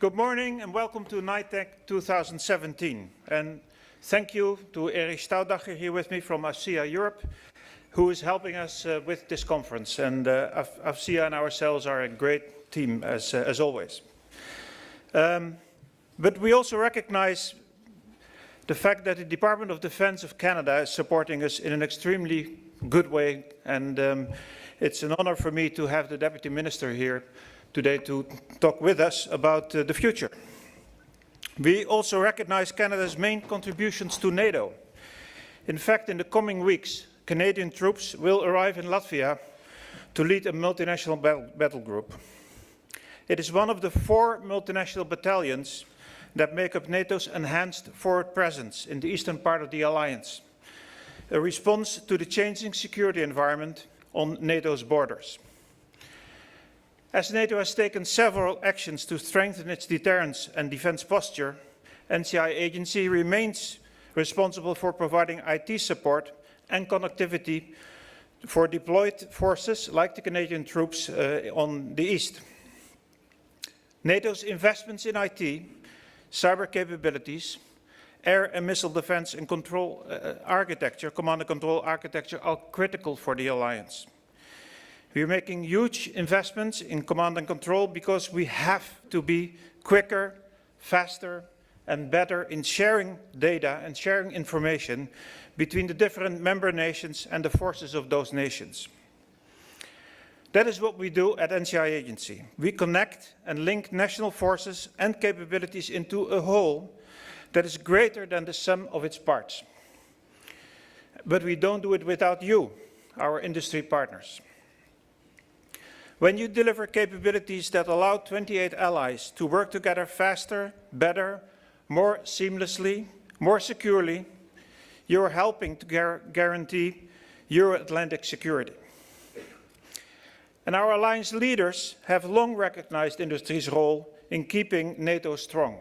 Good morning and welcome to NITEC 2017. And thank you to Erich Staudacher here with me from AFCEA Europe, who is helping us with this conference. And AFCEA and ourselves are a great team as always. But we also recognize the fact that the Department of Defense of Canada is supporting us in an extremely good way. And it's an honor for me to have the Deputy Minister here today to talk with us about the future. We also recognize Canada's main contributions to NATO. In fact, in the coming weeks, Canadian troops will arrive in Latvia to lead a multinational battle group. It is one of the 4 multinational battalions that make up NATO's enhanced forward presence in the eastern part of the alliance, a response to the changing security environment on NATO's borders. As NATO has taken several actions to strengthen its deterrence and defense posture, NCI Agency remains responsible for providing IT support and connectivity for deployed forces like the Canadian troops on the east. NATO's investments in IT, cyber capabilities, air and missile defense and control architecture, command and control architecture are critical for the alliance. We are making huge investments in command and control because we have to be quicker, faster and better in sharing data and sharing information between the different member nations and the forces of those nations. That is what we do at NCI Agency. We connect and link national forces and capabilities into a whole that is greater than the sum of its parts. But we don't do it without you, our industry partners. When you deliver capabilities that allow 28 allies to work together faster, better, more seamlessly, more securely, you are helping to guarantee Euro-Atlantic security. And our alliance leaders have long recognized industry's role in keeping NATO strong,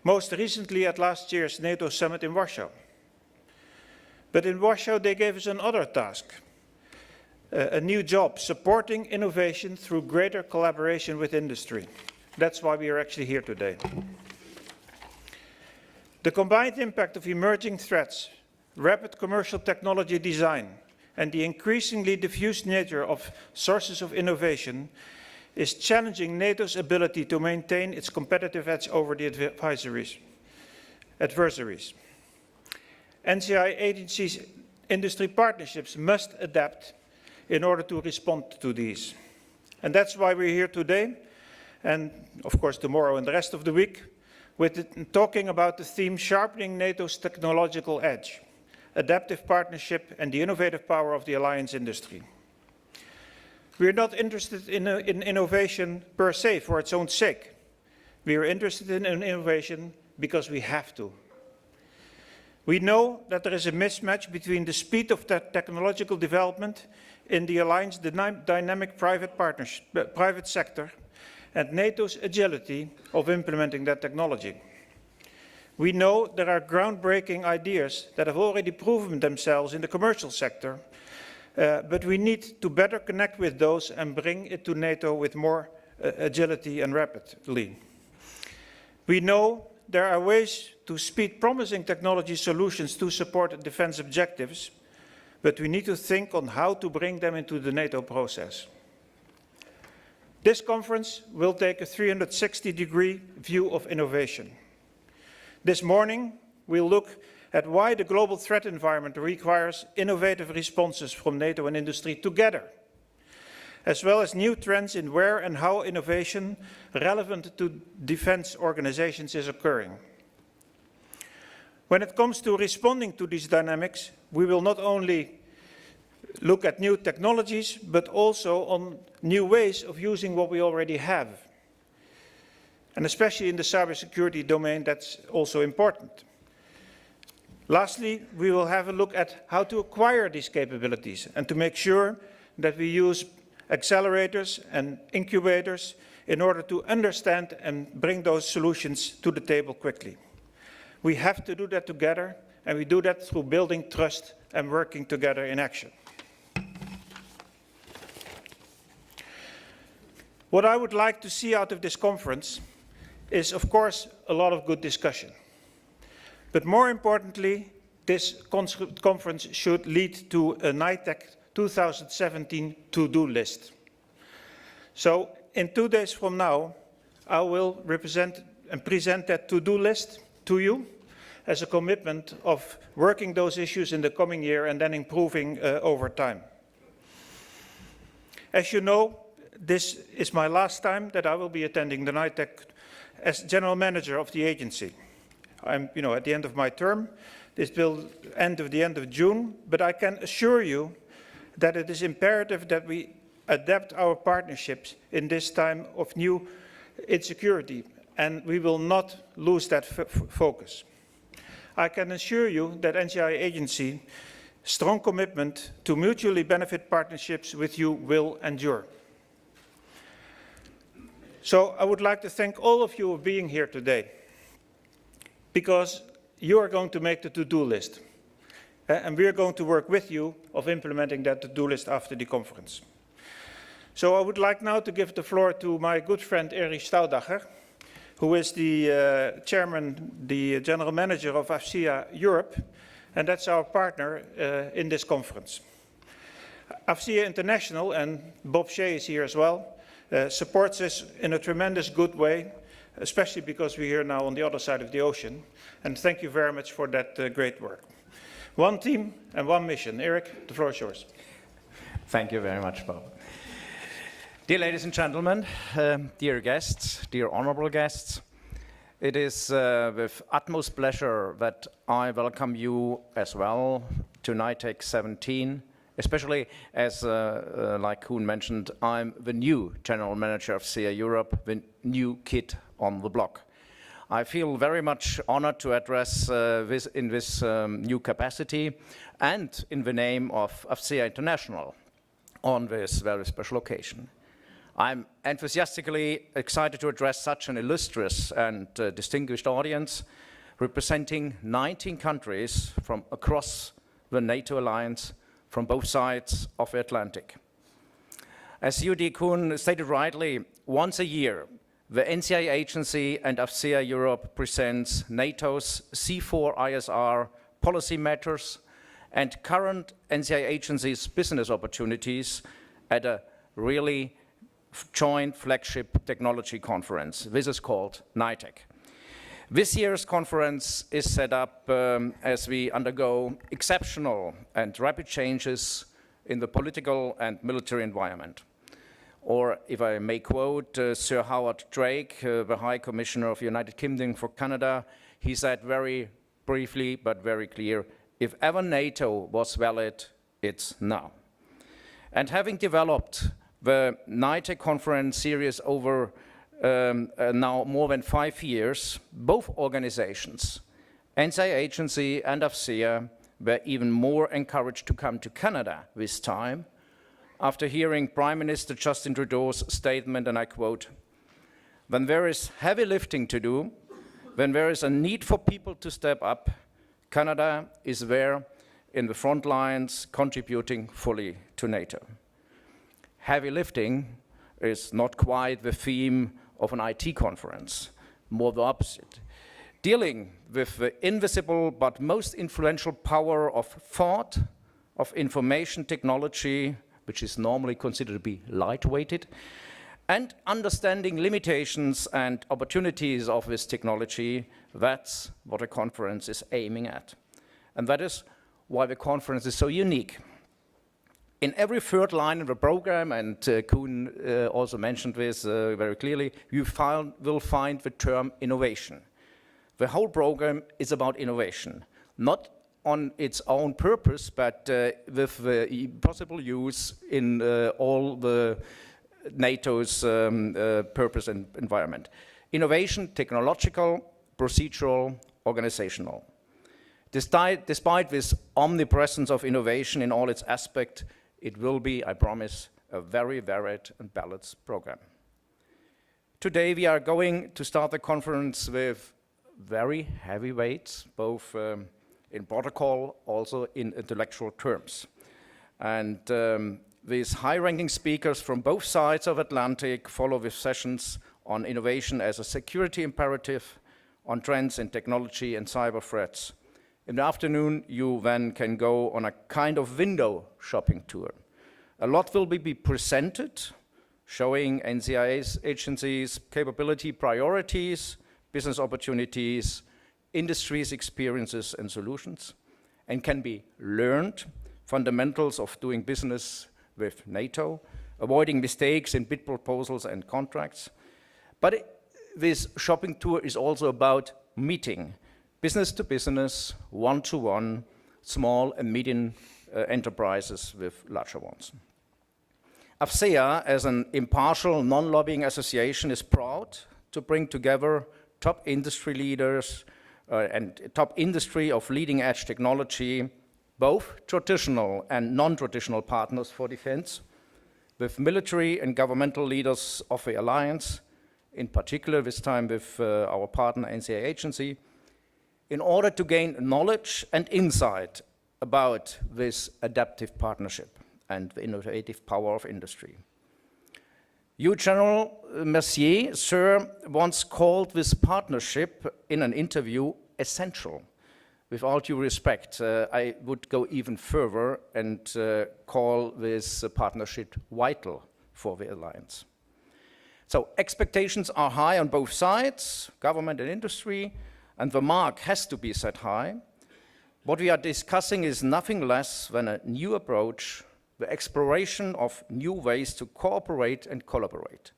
most recently at last year's NATO summit in Warsaw. But in Warsaw they gave us another task. A new job, supporting innovation through greater collaboration with industry. That's why we are actually here today. The combined impact of emerging threats, rapid commercial technology design, and the increasingly diffuse nature of sources of innovation is challenging NATO's ability to maintain its competitive edge over the adversaries. NCI Agency's industry partnerships must adapt in order to respond to these. And that's why we're here today, and of course tomorrow and the rest of the week, talking about the theme Sharpening NATO's Technological Edge, Adaptive Partnership and the Innovative Power of the Alliance Industry. We're not interested in innovation per se for its own sake. We are interested in innovation because we have to. We know that there is a mismatch between the speed of technological development in the Alliance's dynamic private sector and NATO's agility of implementing that technology. We know there are groundbreaking ideas that have already proven themselves in the commercial sector, but we need to better connect with those and bring it to NATO with more agility and rapidly. We know there are ways to speed promising technology solutions to support defense objectives, but we need to think on how to bring them into the NATO process. This conference will take a 360-degree view of innovation. This morning, we'll look at why the global threat environment requires innovative responses from NATO and industry together, as well as new trends in where and how innovation relevant to defense organizations is occurring. When it comes to responding to these dynamics, we will not only look at new technologies, but also on new ways of using what we already have. And especially in the cybersecurity domain, that's also important. Lastly, we will have a look at how to acquire these capabilities and to make sure that we use accelerators and incubators in order to understand and bring those solutions to the table quickly. We have to do that together, and we do that through building trust and working together in action. What I would like to see out of this conference is, of course, a lot of good discussion. But more importantly, this conference should lead to a NITEC 2017 to-do list. So in 2 days from now, I will represent and present that to-do list to you as a commitment of working those issues in the coming year and then improving over time. As you know, this is my last time that I will be attending the NITEC as General Manager of the agency. I'm, at the end of my term. This will end at the end of June, but I can assure you that it is imperative that we adapt our partnerships in this time of new insecurity, and we will not lose that focus. I can assure you that NCI agency strong commitment to mutually benefit partnerships with you will endure. So I would like to thank all of you for being here today, because you are going to make the to-do list. And we are going to work with you of implementing that to-do list after the conference. So I would like now to give the floor to my good friend Erich Staudacher, who is the chairman, the general manager of AFCEA Europe, and that's our partner in this conference. AFCEA International, and Bob Shea is here as well, supports us in a tremendous good way, especially because we're here now on the other side of the ocean. And thank you very much for that great work. One team and one mission. Erich, the floor is yours. Thank you very much, Bob. Dear ladies and gentlemen, dear guests, dear honorable guests, it is with utmost pleasure that I welcome you as well to NITEC17, especially as, like Koen mentioned, I'm the new General Manager of AFCEA Europe, the new kid on the block. I feel very much honored to address in this new capacity and in the name of AFCEA International on this very special occasion. I'm enthusiastically excited to address such an illustrious and distinguished audience representing 19 countries from across the NATO alliance from both sides of the Atlantic. As UD Koen stated rightly, once a year, the NCI agency and AFCEA Europe presents NATO's C4ISR policy matters and current NCI agency's business opportunities at a really joint flagship technology conference. This is called NITEC. This year's conference is set up as we undergo exceptional and rapid changes in the political and military environment. Or, if I may quote Sir Howard Drake, the High Commissioner of the United Kingdom for Canada, he said very briefly but very clear, if ever NATO was valid, it's now. And having developed the NITEC conference series over now more than 5 years, both organizations, NCI agency and AFCEA, were even more encouraged to come to Canada this time, after hearing Prime Minister Justin Trudeau's statement, and I quote, when there is heavy lifting to do, when there is a need for people to step up, Canada is there in the front lines contributing fully to NATO. Heavy lifting is not quite the theme of an IT conference, more the opposite. Dealing with the invisible but most influential power of thought, of information technology, which is normally considered to be lightweighted, and understanding limitations and opportunities of this technology, that's what a conference is aiming at. And that is why the conference is so unique. In every third line of the program, and Koen also mentioned this very clearly, you will find the term innovation. The whole program is about innovation, not on its own purpose, but with the possible use in all the NATO's purpose and environment. Innovation, technological, procedural, organizational. Despite this omnipresence of innovation in all its aspects, it will be, I promise, a very varied and balanced program. Today we are going to start the conference with very heavy weights, both in protocol, also in intellectual terms. And these high-ranking speakers from both sides of Atlantic follow with sessions on innovation as a security imperative, on trends in technology and cyber threats. In the afternoon, you then can go on a kind of window shopping tour. A lot will be presented, showing NCIA's agencies' capability priorities, business opportunities, industries' experiences and solutions, and can be learned, fundamentals of doing business with NATO, avoiding mistakes in bid proposals and contracts. But this shopping tour is also about meeting business to business, one-to-one, small and medium enterprises with larger ones. AFCEA, as an impartial, non-lobbying association, is proud to bring together top industry leaders and top industry of leading-edge technology, both traditional and non-traditional partners for defense, with military and governmental leaders of the alliance, in particular this time with our partner NCIA agency, in order to gain knowledge and insight about this adaptive partnership and the innovative power of industry. You, General Mercier, sir, once called this partnership in an interview essential. With all due respect, I would go even further and call this partnership vital for the alliance. So expectations are high on both sides, government and industry, and the mark has to be set high. What we are discussing is nothing less than a new approach, the exploration of new ways to cooperate and collaborate.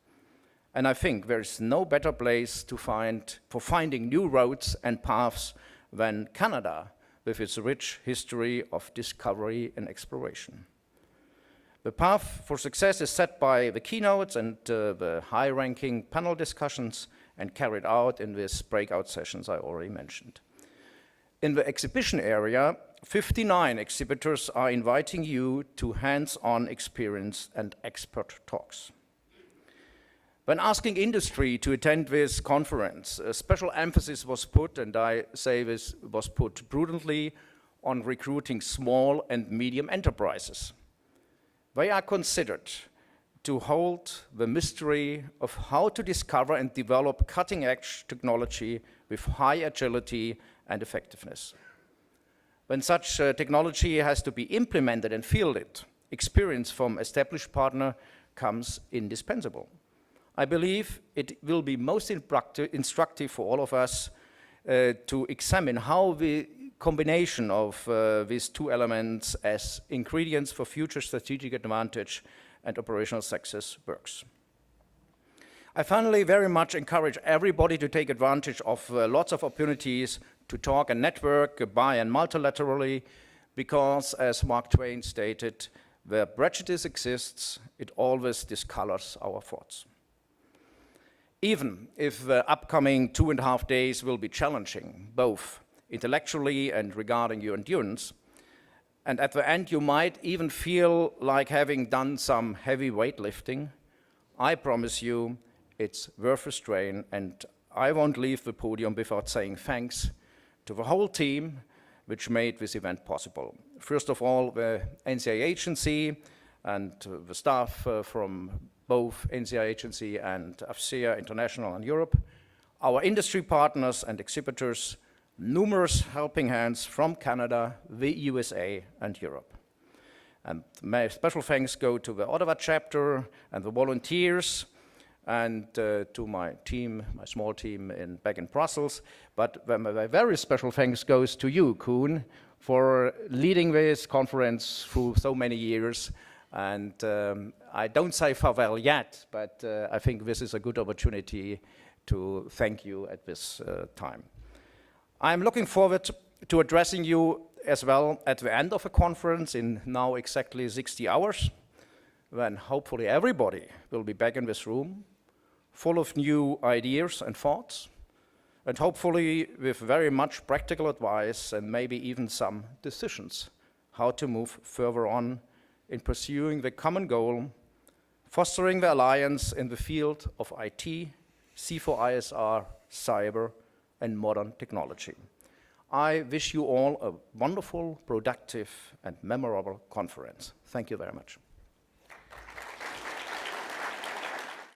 And I think there is no better place for finding new roads and paths than Canada, with its rich history of discovery and exploration. The path for success is set by the keynotes and the high-ranking panel discussions and carried out in these breakout sessions I already mentioned. In the exhibition area, 59 exhibitors are inviting you to hands-on experience and expert talks. When asking industry to attend this conference, a special emphasis was put, and I say this was put prudently, on recruiting small and medium enterprises. They are considered to hold the mystery of how to discover and develop cutting-edge technology with high agility and effectiveness. When such technology has to be implemented and fielded, experience from established partner comes indispensable. I believe it will be most instructive for all of us to examine how the combination of these two elements as ingredients for future strategic advantage and operational success works. I finally very much encourage everybody to take advantage of lots of opportunities to talk and network bi- and multilaterally, because, as Mark Twain stated, where prejudice exists, it always discolors our thoughts. Even if the upcoming 2.5 days will be challenging, both intellectually and regarding your endurance, and at the end you might even feel like having done some heavy weightlifting, I promise you it's worth the strain, and I won't leave the podium without saying thanks to the whole team which made this event possible. First of all, the NCIA agency and the staff from both NCIA agency and AFCEA International and Europe, our industry partners and exhibitors, numerous helping hands from Canada, the USA, and Europe. And my special thanks go to the Ottawa chapter and the volunteers, and to my team, my small team back in Brussels. But my very special thanks goes to you, Koen, for leading this conference through so many years. And I don't say farewell yet, but I think this is a good opportunity to thank you at this time. I'm looking forward to addressing you as well at the end of the conference in now exactly 60 hours, when hopefully everybody will be back in this room, full of new ideas and thoughts, and hopefully with very much practical advice and maybe even some decisions how to move further on in pursuing the common goal, fostering the alliance in the field of IT, C4ISR, cyber, and modern technology. I wish you all a wonderful, productive, and memorable conference. Thank you very much.